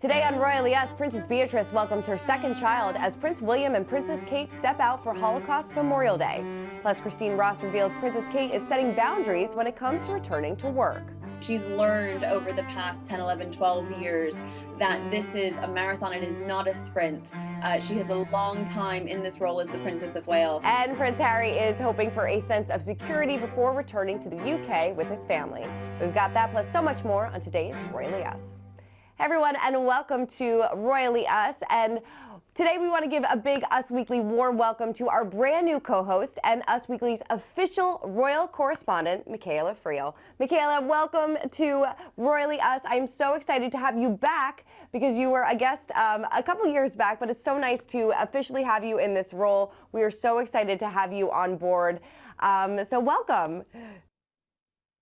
Today on Royally Us, Princess Beatrice welcomes her second child as Prince William and Princess Kate step out for Holocaust Memorial Day. Plus, Christine Ross reveals Princess Kate is setting boundaries when it comes to returning to work. She's learned over the past 10, 11, 12 years that this is a marathon, it is not a sprint. She has a long time in this role as the Princess of Wales. And Prince Harry is hoping for a sense of security before returning to the UK with his family. We've got that plus so much more on today's Royally Us. Hey everyone, and welcome to Royally Us. And today we want to give a big Us Weekly warm welcome to our brand new co-host and Us Weekly's official royal correspondent, Michaela Friel. Michaela, welcome to Royally Us. I'm so excited to have you back because you were a guest a couple years back, but it's so nice to officially have you in this role. We are so excited to have you on board. So welcome.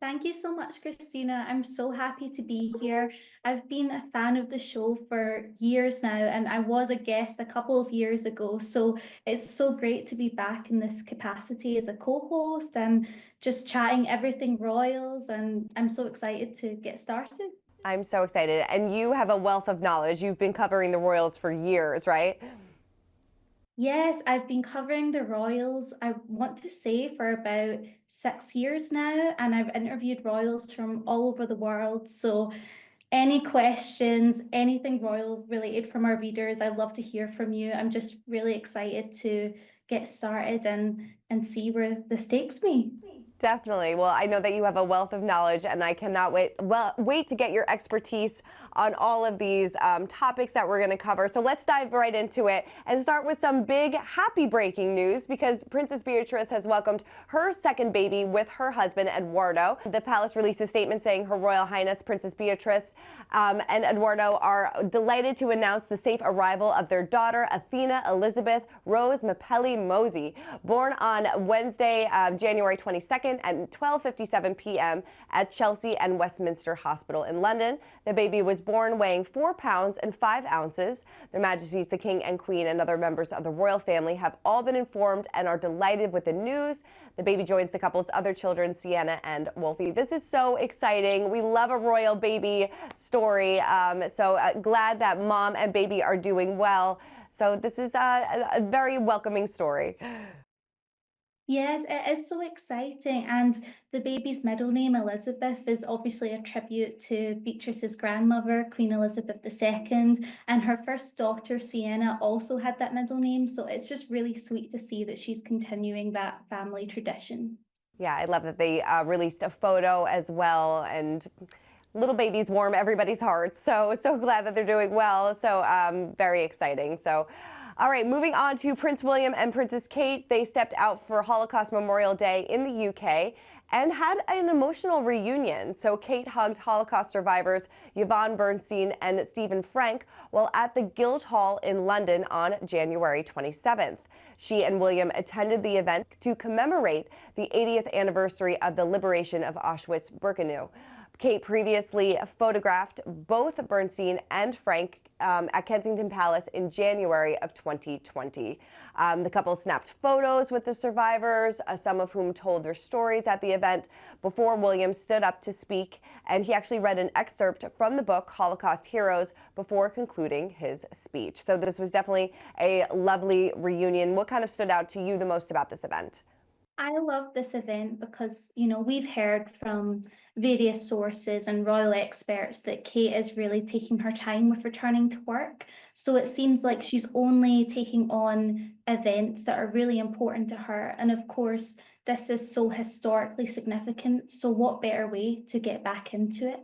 Thank you so much, Christina. I'm so happy to be here. I've been a fan of the show for years now, and I was a guest a couple of years ago. So it's so great to be back in this capacity as a co-host and just chatting everything royals. And I'm so excited to get started. I'm so excited. And you have a wealth of knowledge. You've been covering the royals for years, right? Yes, I've been covering the royals, I want to say, for about 6 years now, and I've interviewed royals from all over the world. So any questions, anything royal related from our readers, I'd love to hear from you. I'm just really excited to get started and see where this takes me. Definitely. Well, I know that you have a wealth of knowledge, and I cannot wait to get your expertise on all of these topics that we're going to cover. So let's dive right into it and start with some big, happy breaking news because Princess Beatrice has welcomed her second baby with her husband, Eduardo. The palace released a statement saying Her Royal Highness Princess Beatrice and Eduardo are delighted to announce the safe arrival of their daughter, Athena Elizabeth Rose Mapelli Mosey, born on Wednesday, January 22nd. At 12:57 p.m. at Chelsea and Westminster Hospital in London. The baby was born weighing 4 pounds and 5 ounces. Their Majesties the King and Queen and other members of the royal family have all been informed and are delighted with the news. The baby joins the couple's other children, Sienna and Wolfie. This is so exciting. We love a royal baby story. So glad that mom and baby are doing well. So this is a very welcoming story. Yes, it is so exciting. And the baby's middle name, Elizabeth, is obviously a tribute to Beatrice's grandmother, Queen Elizabeth II. And her first daughter, Sienna, also had that middle name. So it's just really sweet to see that she's continuing that family tradition. Yeah, I love that they released a photo as well. And little babies warm everybody's hearts. So glad that they're doing well. So very exciting. So. All right, moving on to Prince William and Princess Kate. They stepped out for Holocaust Memorial Day in the UK and had an emotional reunion. So Kate hugged Holocaust survivors Yvonne Bernstein and Stephen Frank while at the Guildhall in London on January 27th. She and William attended the event to commemorate the 80th anniversary of the liberation of Auschwitz-Birkenau. Kate previously photographed both Bernstein and Frank at Kensington Palace in January of 2020. The couple snapped photos with the survivors, some of whom told their stories at the event before William stood up to speak, and he actually read an excerpt from the book Holocaust Heroes before concluding his speech. So this was definitely a lovely reunion. What kind of stood out to you the most about this event? I love this event because, we've heard from various sources and royal experts that Kate is really taking her time with returning to work. So it seems like she's only taking on events that are really important to her. And of course, this is so historically significant. So what better way to get back into it?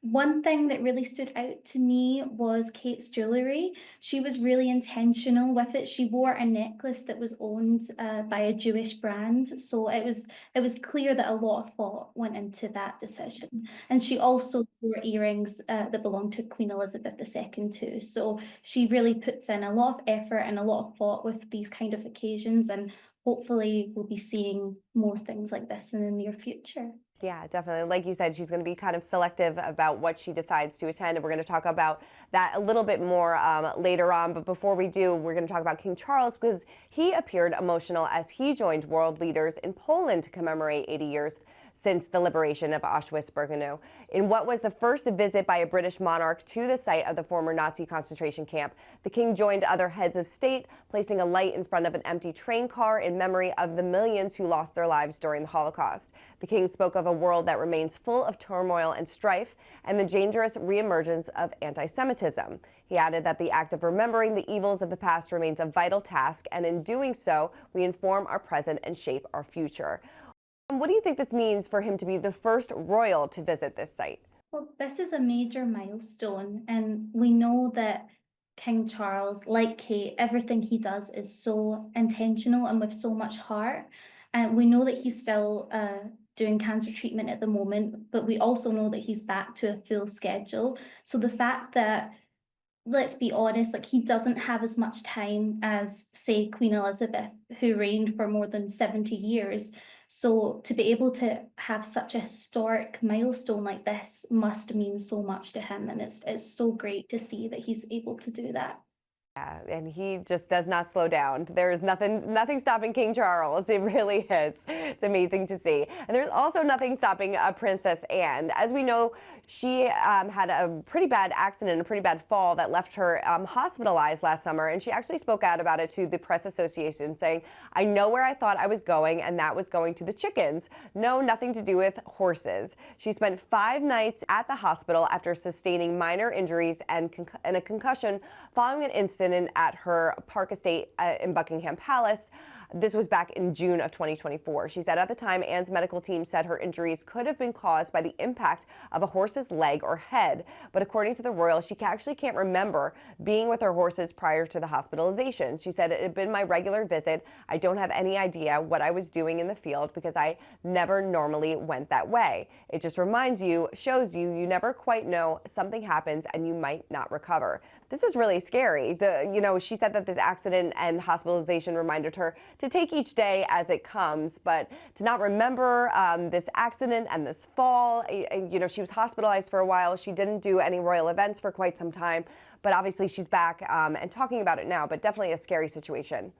One thing that really stood out to me was Kate's jewellery. She was really intentional with it. She wore a necklace that was owned by a Jewish brand. So it was clear that a lot of thought went into that decision. And she also wore earrings that belonged to Queen Elizabeth II too. So she really puts in a lot of effort and a lot of thought with these kind of occasions. And hopefully we'll be seeing more things like this in the near future. Yeah, definitely. Like you said, she's going to be kind of selective about what she decides to attend, and we're going to talk about that a little bit more later on. But before we do, we're going to talk about King Charles because he appeared emotional as he joined world leaders in Poland to commemorate 80 years since the liberation of Auschwitz-Birkenau. In what was the first visit by a British monarch to the site of the former Nazi concentration camp, the king joined other heads of state, placing a light in front of an empty train car in memory of the millions who lost their lives during the Holocaust. The king spoke of a world that remains full of turmoil and strife and the dangerous reemergence of anti-Semitism. He added that the act of remembering the evils of the past remains a vital task, and in doing so, we inform our present and shape our future. What do you think this means for him to be the first royal to visit this site? Well, this is a major milestone, and we know that King Charles, like Kate, everything he does is so intentional and with so much heart. And we know that he's still doing cancer treatment at the moment, but we also know that he's back to a full schedule. So the fact that, let's be honest, like, he doesn't have as much time as, say, Queen Elizabeth, who reigned for more than 70 years. So to be able to have such a historic milestone like this must mean so much to him, and it's so great to see that he's able to do that. Yeah, and he just does not slow down. There is nothing stopping King Charles. It really is. It's amazing to see. And there's also nothing stopping Princess Anne. As we know, she had a pretty bad accident, a pretty bad fall that left her hospitalized last summer. And she actually spoke out about it to the Press Association, saying, "I know where I thought I was going, and that was going to the chickens. No, nothing to do with horses." She spent 5 nights at the hospital after sustaining minor injuries and a concussion following an incident at her Park Estate in Buckingham Palace. This was back in June of 2024. She said at the time, Anne's medical team said her injuries could have been caused by the impact of a horse's leg or head. But according to the royal, she actually can't remember being with her horses prior to the hospitalization. She said, "It had been my regular visit. I don't have any idea what I was doing in the field because I never normally went that way. It just reminds you, shows you, you never quite know, something happens and you might not recover." This is really scary. She said that this accident and hospitalization reminded her to take each day as it comes, but to not remember this accident and this fall. She was hospitalized for a while. She didn't do any royal events for quite some time, but obviously she's back and talking about it now, but definitely a scary situation.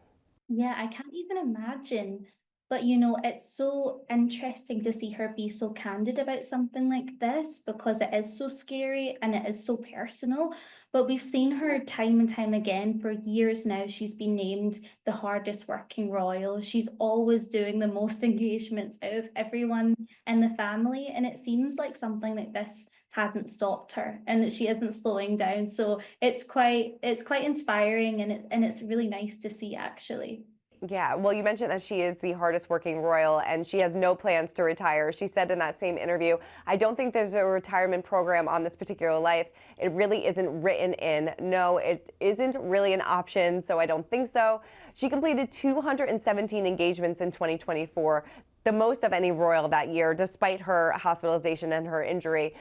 Yeah, I can't even imagine. But it's so interesting to see her be so candid about something like this because it is so scary and it is so personal. But we've seen her time and time again for years now. She's been named the hardest working royal. She's always doing the most engagements out of everyone in the family. And it seems like something like this hasn't stopped her and that she isn't slowing down. So it's quite inspiring, and it's really nice to see, actually. Yeah, well, you mentioned that she is the hardest working royal and she has no plans to retire. She said in that same interview, "I don't think there's a retirement program on this particular life. It really isn't written in. No, it isn't really an option, so I don't think so." She completed 217 engagements in 2024. The most of any royal that year, despite her hospitalization and her injury.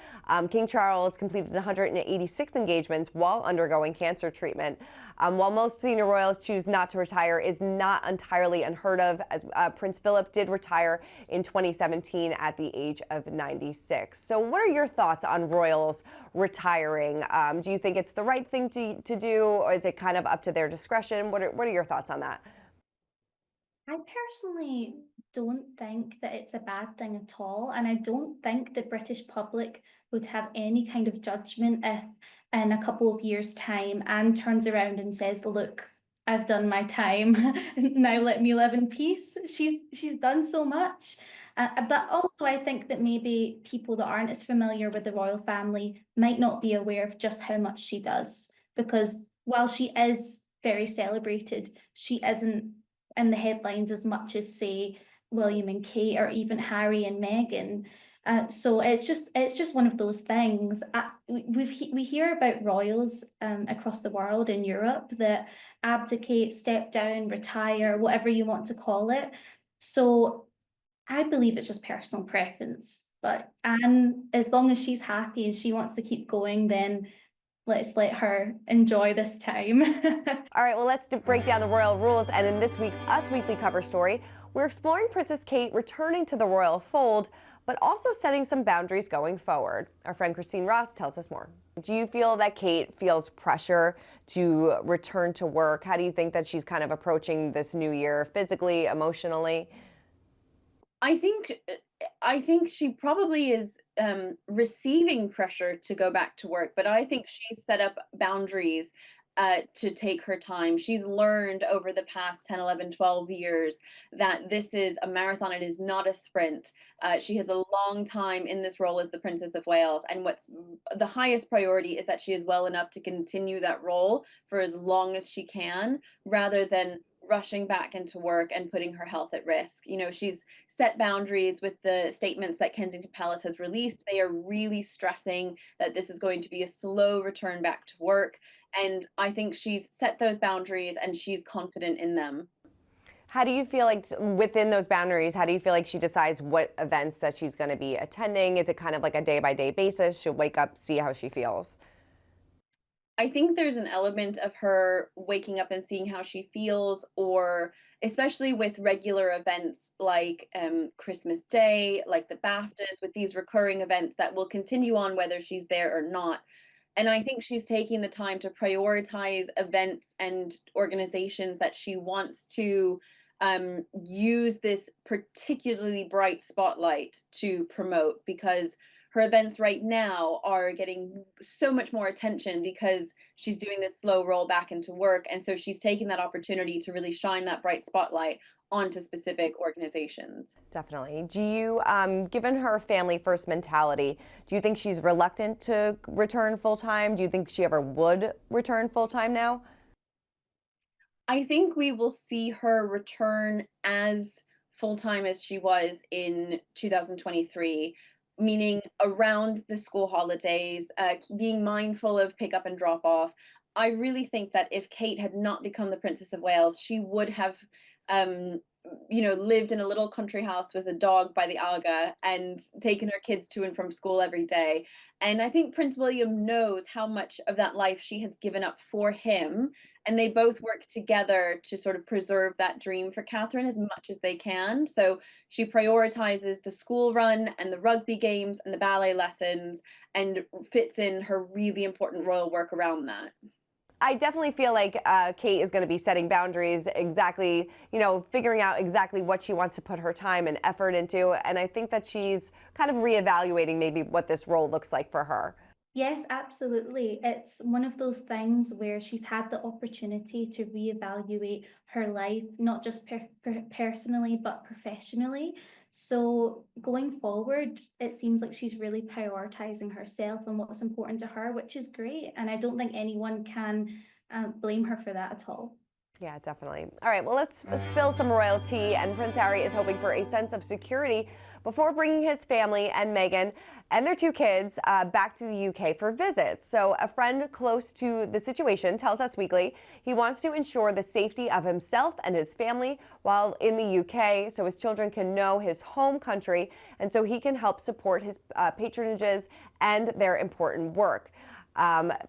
King Charles completed 186 engagements while undergoing cancer treatment. While most senior royals choose not to retire, is not entirely unheard of, as Prince Philip did retire in 2017 at the age of 96. So what are your thoughts on royals retiring? Do you think it's the right thing to do, or is it kind of up to their discretion? What are your thoughts on that? I personally don't think that it's a bad thing at all, and I don't think the British public would have any kind of judgment if in a couple of years' time Anne turns around and says, "Look, I've done my time. Now let me live in peace." She's done so much. But also I think that maybe people that aren't as familiar with the royal family might not be aware of just how much she does, because while she is very celebrated, she isn't in the headlines as much as, say, William and Kate or even Harry and Meghan. So it's just one of those things. We hear about royals across the world in Europe that abdicate, step down, retire, whatever you want to call it. So I believe it's just personal preference. But Anne, as long as she's happy and she wants to keep going, then let's let her enjoy this time. All right, well, let's break down the royal rules. And in this week's Us Weekly cover story, we're exploring Princess Kate returning to the royal fold, but also setting some boundaries going forward. Our friend Christine Ross tells us more. Do you feel that Kate feels pressure to return to work? How do you think that she's kind of approaching this new year physically, emotionally? I think I think she probably is receiving pressure to go back to work, but I think she's set up boundaries to take her time. She's learned over the past 10, 11, 12 years that this is a marathon. It is not a sprint. She has a long time in this role as the Princess of Wales. And what's the highest priority is that she is well enough to continue that role for as long as she can, rather than rushing back into work and putting her health at risk. You know, she's set boundaries with the statements that Kensington Palace has released. They are really stressing that this is going to be a slow return back to work. And I think she's set those boundaries and she's confident in them. How do you feel like within those boundaries, how do you feel like she decides what events that she's going to be attending? Is it kind of like a day by day basis? She'll wake up, see how she feels? I think there's an element of her waking up and seeing how she feels, or especially with regular events like Christmas Day, like the BAFTAs, with these recurring events that will continue on whether she's there or not. And I think she's taking the time to prioritize events and organizations that she wants to use this particularly bright spotlight to promote, because her events right now are getting so much more attention because she's doing this slow roll back into work. And so she's taking that opportunity to really shine that bright spotlight onto specific organizations. Definitely. Do you, given her family first mentality, do you think she's reluctant to return full time? Do you think she ever would return full time now? I think we will see her return as full time as she was in 2023, meaning around the school holidays, being mindful of pick up and drop off. I really think that if Kate had not become the Princess of Wales, she would have, um, lived in a little country house with a dog by the Aga and taken her kids to and from school every day. And I think Prince William knows how much of that life she has given up for him. And they both work together to sort of preserve that dream for Catherine as much as they can. So she prioritizes the school run and the rugby games and the ballet lessons and fits in her really important royal work around that. I definitely feel like Kate is going to be setting boundaries, exactly, figuring out exactly what she wants to put her time and effort into. And I think that she's kind of reevaluating maybe what this role looks like for her. Yes, absolutely. It's one of those things where she's had the opportunity to reevaluate her life, not just personally, but professionally. So going forward, it seems like she's really prioritizing herself and what's important to her, which is great. And I don't think anyone can blame her for that at all. Yeah, definitely. All right, well, let's spill some royalty. And Prince Harry is hoping for a sense of security before bringing his family and Meghan and their two kids back to the UK for visits. So a friend close to the situation tells Us Weekly he wants to ensure the safety of himself and his family while in the UK so his children can know his home country and so he can help support his patronages and their important work.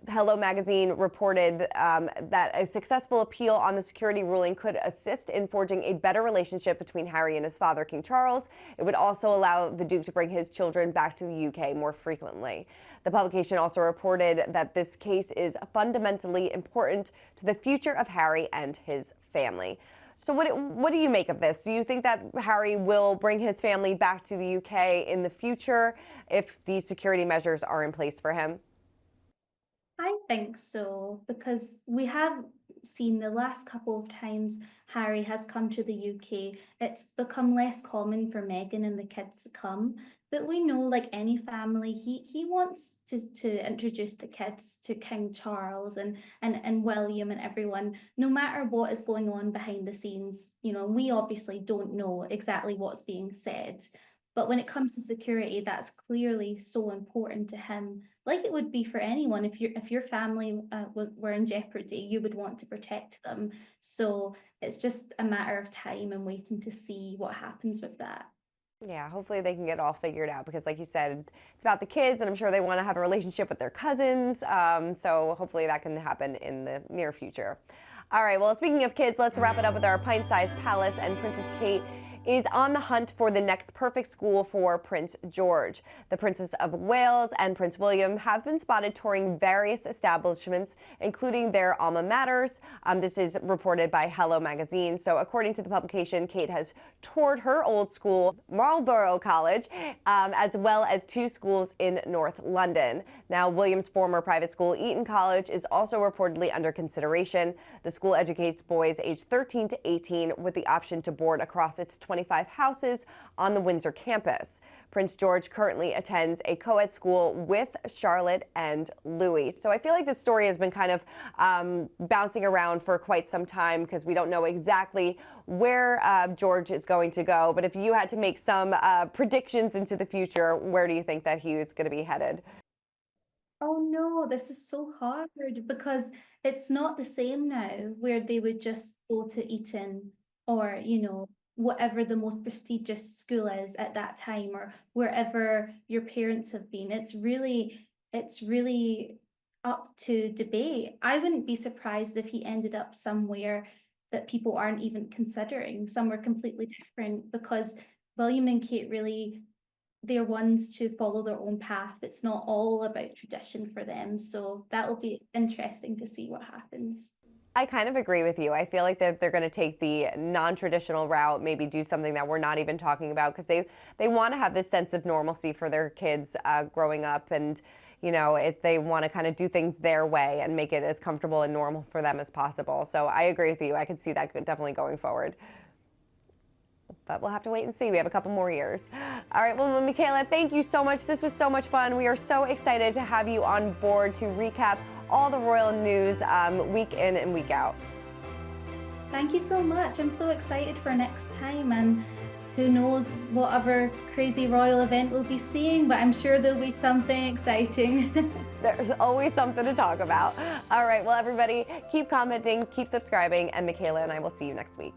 Hello Magazine reported that a successful appeal on the security ruling could assist in forging a better relationship between Harry and his father, King Charles. It would also allow the Duke to bring his children back to the UK more frequently. The publication also reported that this case is fundamentally important to the future of Harry and his family. So what do you make of this? Do you think that Harry will bring his family back to the UK in the future if these security measures are in place for him? I think so, because we have seen the last couple of times Harry has come to the UK, it's become less common for Meghan and the kids to come. But we know, like any family, he wants to introduce the kids to King Charles and William and everyone, no matter what is going on behind the scenes. You know, we obviously don't know exactly what's being said. But when it comes to security, that's clearly so important to him, like it would be for anyone. If your family were in jeopardy, you would want to protect them. So it's just a matter of time and waiting to see what happens with that. Yeah, hopefully they can get it all figured out because, like you said, it's about the kids, and I'm sure they want to have a relationship with their cousins. So hopefully that can happen in the near future. All right, well, speaking of kids, let's wrap it up with our pint-sized palace. And Princess Kate is on the hunt for the next perfect school for Prince George. The Princess of Wales and Prince William have been spotted touring various establishments, including their alma maters. This is reported by Hello magazine. So according to the publication, Kate has toured her old school, Marlborough College, as well as 2 schools in North London. Now, William's former private school, Eton College, is also reportedly under consideration. The school educates boys aged 13 to 18 with the option to board across its 25 houses on the Windsor campus. Prince George currently attends a co-ed school with Charlotte and Louis. So I feel like this story has been kind of bouncing around for quite some time because we don't know exactly where George is going to go. But if you had to make some predictions into the future, where do you think that he was going to be headed? Oh no, this is so hard because it's not the same now where they would just go to Eton or, whatever the most prestigious school is at that time or wherever your parents have been. It's really up to debate. I wouldn't be surprised if he ended up somewhere that people aren't even considering, somewhere completely different, because William and Kate really, they're ones to follow their own path. It's not all about tradition for them. So that will be interesting to see what happens. I kind of agree with you. I feel like that they're going to take the non-traditional route, maybe do something that we're not even talking about, because they want to have this sense of normalcy for their kids growing up, and they want to kind of do things their way and make it as comfortable and normal for them as possible. So I agree with you. I could see that definitely going forward. But we'll have to wait and see. We have a couple more years. All right, well, Michaela, thank you so much. This was so much fun. We are so excited to have you on board to recap all the royal news week in and week out. Thank you so much. I'm so excited for next time, and who knows what other crazy royal event we'll be seeing, but I'm sure there'll be something exciting. There's always something to talk about. All right, well, everybody, keep commenting, keep subscribing, and Michaela and I will see you next week.